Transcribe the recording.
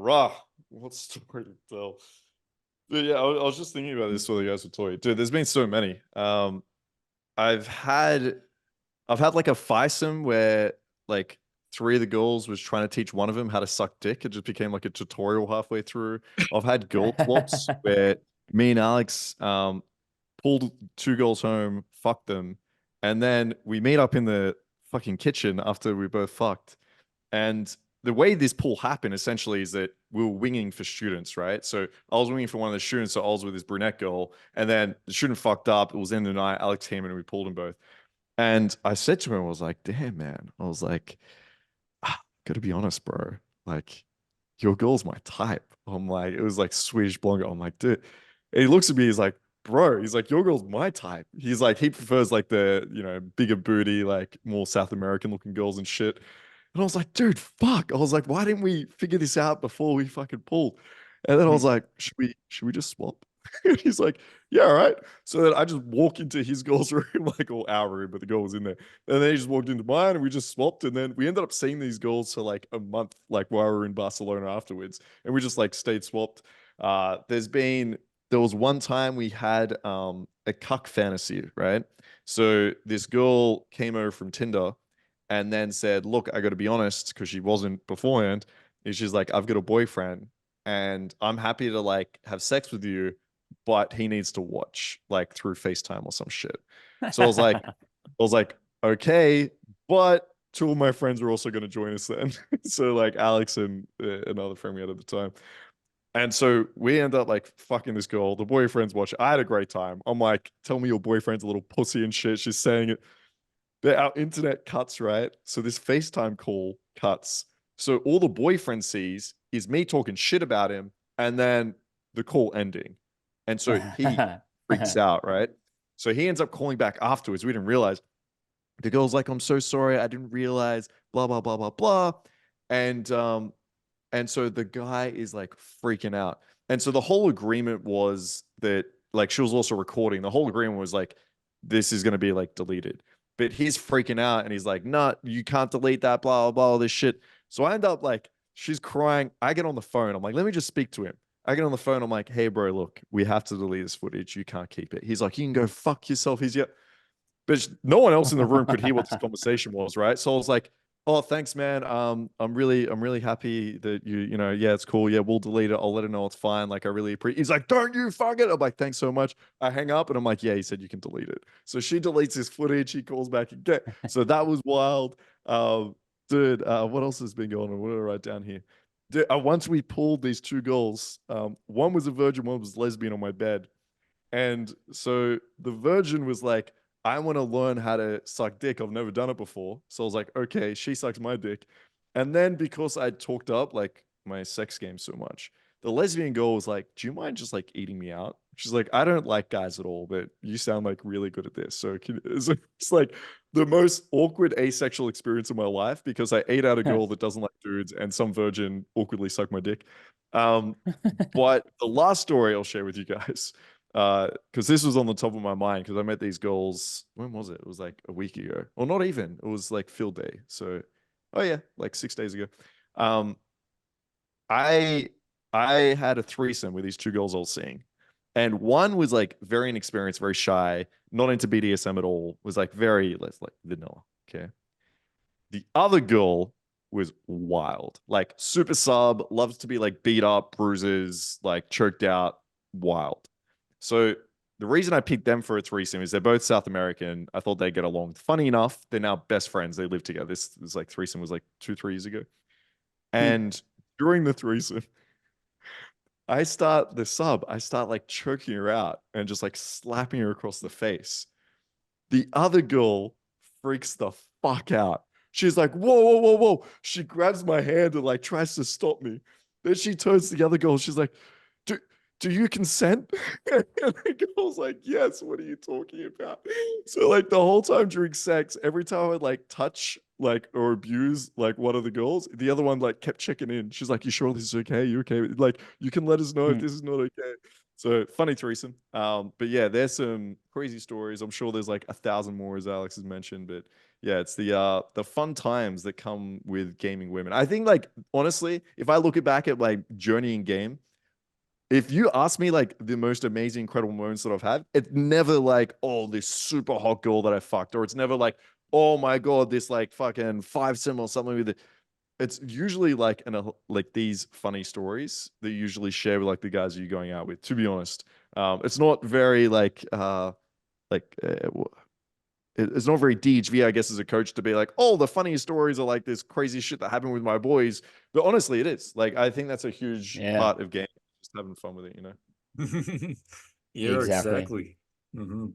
Rah, what story to tell? But yeah, I was just thinking about this while you guys were talking. Dude, there's been so many. I've had I've had like a threesome where like three of the girls was trying to teach one of them how to suck dick. It just became like a tutorial halfway through. I've had girl swaps where me and Alex pulled two girls home, fucked them, and then we meet up in the fucking kitchen after we both fucked. And the way this pool happened essentially is that we were winging for students, right? So I was winging for one of the students, so I was with this brunette girl, and then the student fucked up. It was the end of the night. Alex came in and we pulled them both. And I said to him, I was like, damn, man. I was like, gotta be honest, bro. Like, your girl's my type. I'm like, it was like Swedish blonde girl. I'm like, dude. And he looks at me, he's like, bro, he's like, your girl's my type. He's like, he prefers like the, bigger booty, like more South American looking girls and shit. And I was like, dude, fuck. I was like, why didn't we figure this out before we fucking pulled? And then I was like, should we just swap? And he's like, yeah, all right. So then I just walk into his girl's room, like, or our room, but the girl was in there. And then he just walked into mine and we just swapped. And then we ended up seeing these girls for like a month, like while we were in Barcelona afterwards. And we just like stayed swapped. There was one time we had a cuck fantasy, right? So this girl came over from Tinder and then said, look, I got to be honest, because she wasn't beforehand. And she's like, I've got a boyfriend and I'm happy to like have sex with you, but he needs to watch like through FaceTime or some shit. So I was like, okay, but two of my friends were also going to join us then. So like Alex and another friend we had at the time. And so we end up like fucking this girl. The boyfriend's watching. I had a great time. I'm like, tell me your boyfriend's a little pussy and shit. She's saying it. But our internet cuts, right? So this FaceTime call cuts. So all the boyfriend sees is me talking shit about him and then the call ending. And so he freaks out, right? So he ends up calling back afterwards. We didn't realize. The girl's like, I'm so sorry. I didn't realize, blah, blah, blah, blah, blah. And and so the guy is like freaking out. And so the whole agreement was that like she was also recording. The whole agreement was like, this is gonna be like deleted. But he's freaking out and he's like, nah, you can't delete that, blah, blah, blah, all this shit. So I end up like, she's crying. I get on the phone. I'm like, let me just speak to him. I get on the phone. I'm like, hey, bro, look, we have to delete this footage. You can't keep it. He's like, you can go fuck yourself. He's yeah. But no one else in the room could hear what this conversation was, right? So I was like, "Oh, thanks, man. I'm really happy that yeah, it's cool. Yeah, we'll delete it. I'll let her know it's fine. Like, I really appreciate." He's like, "Don't you fuck it." I'm like, "Thanks so much." I hang up and I'm like, "Yeah, he said you can delete it." So she deletes his footage. He calls back again. So that was wild. Dude, what else has been going on? What did I write down here? Dude, once we pulled these two girls, one was a virgin, one was lesbian on my bed. And so the virgin was like, I want to learn how to suck dick. I've never done it before. So I was like, okay, she sucks my dick. And then because I talked up like my sex game so much, the lesbian girl was like, do you mind just like eating me out? She's like, I don't like guys at all, but you sound like really good at this. So it's like the most awkward asexual experience of my life because I ate out a girl that doesn't like dudes and some virgin awkwardly sucked my dick. Um, but the last story I'll share with you guys because this was on the top of my mind because I met these girls. When was it? It was like a week ago, or not even. It was like field day. So, oh yeah, like 6 days ago. Um, I I had a threesome with these two girls I was seeing, and one was like very inexperienced, very shy, not into BDSM at all. Was like very less like vanilla. Okay. The other girl was wild, like super sub, loves to be like beat up, bruises, like choked out, wild. So the reason I picked them for a threesome is they're both South American. I thought they'd get along. Funny enough, they're now best friends. They live together. This was like threesome was like 2, 3 years ago. And during the threesome, I start like choking her out and just like slapping her across the face. The other girl freaks the fuck out. She's like, whoa, whoa, whoa, whoa. She grabs my hand and like tries to stop me. Then she turns to the other girl. She's like, do, do you consent? And the girl's like, yes, what are you talking about? So like the whole time during sex, every time I would like touch like or abuse like one of the girls, the other one like kept checking in. She's like, you sure this is okay? You okay? Like you can let us know if this is not okay. So funny threesome. But yeah, there's some crazy stories. I'm sure there's like 1,000 more, as Alex has mentioned. But yeah, it's the fun times that come with gaming women. I think, like, honestly, if I look back at like journey in game, if you ask me like the most amazing, incredible moments that I've had, it's never like, oh, this super hot girl that I fucked, or it's never like, oh my god, this like fucking 5 sim or something with it. It's usually like like these funny stories that you usually share with like the guys that you're going out with. To be honest, it's not very like it's not very DHV, I guess, as a coach to be like, oh, the funniest stories are like this crazy shit that happened with my boys. But honestly, it is. Like, I think that's a huge Yeah, part of game, just having fun with it, you know? Yeah, exactly. exactly. Hmm